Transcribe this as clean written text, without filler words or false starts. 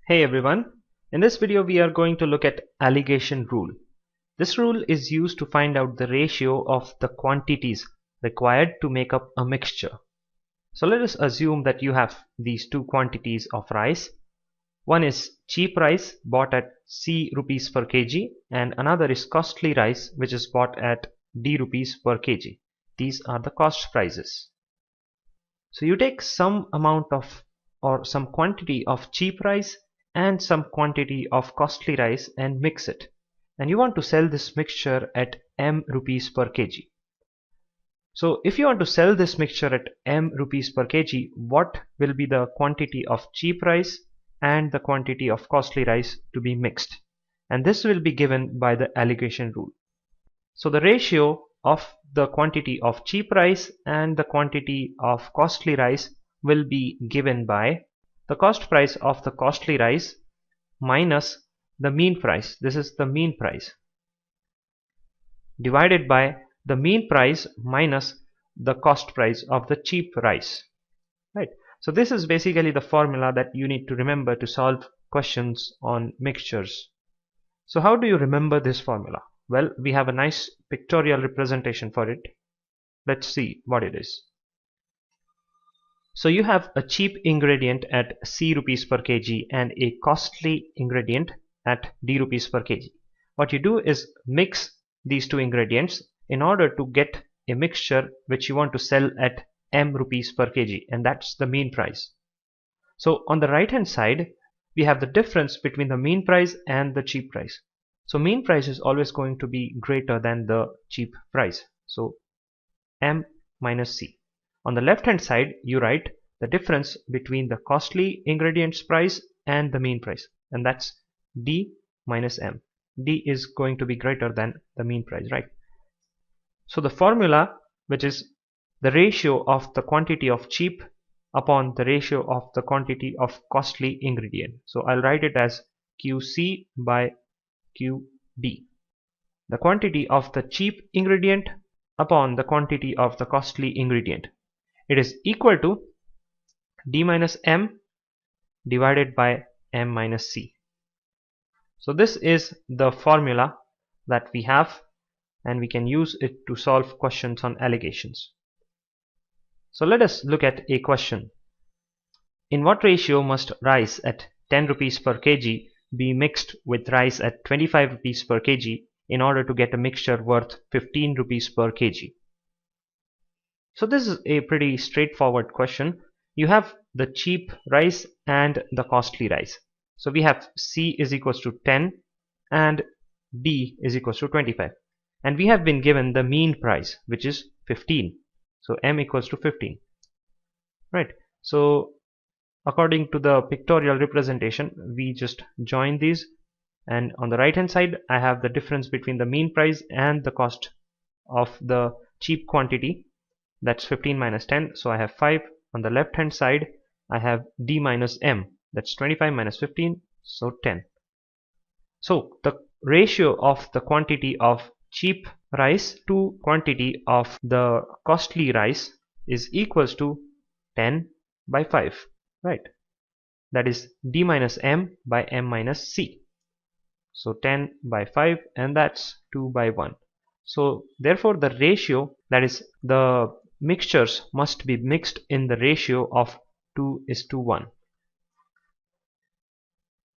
Hey everyone, in this video we are going to look at alligation rule. This rule is used to find out the ratio of the quantities required to make up a mixture. So let us assume that you have these two quantities of rice. One is cheap rice bought at C rupees per kg and another is costly rice which is bought at D rupees per kg. These are the cost prices. So you take some amount of or some quantity of cheap rice and some quantity of costly rice and mix it, and you want to sell this mixture at M rupees per kg. So if you want to sell this mixture at M rupees per kg, what will be the quantity of cheap rice and the quantity of costly rice to be mixed? And this will be given by the alligation rule. So the ratio of the quantity of cheap rice and the quantity of costly rice will be given by the cost price of the costly rice minus the mean price, this is the mean price, divided by the mean price minus the cost price of the cheap rice, right? So this is basically the formula that you need to remember to solve questions on mixtures. So how do you remember this formula? Well, we have a nice pictorial representation for it. Let's see what it is. So you have a cheap ingredient at C rupees per kg and a costly ingredient at D rupees per kg. What you do is mix these two ingredients in order to get a mixture which you want to sell at M rupees per kg, and that's the mean price. So on the right hand side we have the difference between the mean price and the cheap price. So mean price is always going to be greater than the cheap price, so M minus C. On the left hand side you write the difference between the costly ingredients price and the mean price, and that's D minus M. D is going to be greater than the mean price, right? So the formula, which is the ratio of the quantity of cheap upon the ratio of the quantity of costly ingredient. So I'll write it as QC by QD. The quantity of the cheap ingredient upon the quantity of the costly ingredient. It is equal to D minus M divided by M minus C. So this is the formula that we have, and we can use it to solve questions on alligations. So let us look at a question. In what ratio must rice at 10 rupees per kg be mixed with rice at 25 rupees per kg in order to get a mixture worth 15 rupees per kg? So this is a pretty straightforward question. You have the cheap rice and the costly rice. So we have C is equals to 10 and D is equals to 25. And we have been given the mean price, which is 15. So M equals to 15. Right. So according to the pictorial representation, we just join these. And on the right hand side, I have the difference between the mean price and the cost of the cheap quantity. That's 15 minus 10, so I have 5. On the left hand side I have D minus M, that's 25 minus 15, so 10. So the ratio of the quantity of cheap rice to quantity of the costly rice is equals to 10 by 5, right? That is D minus M by M minus C. So 10 by 5, and that's 2 by 1. So therefore the ratio, that is the mixtures, must be mixed in the ratio of 2:1.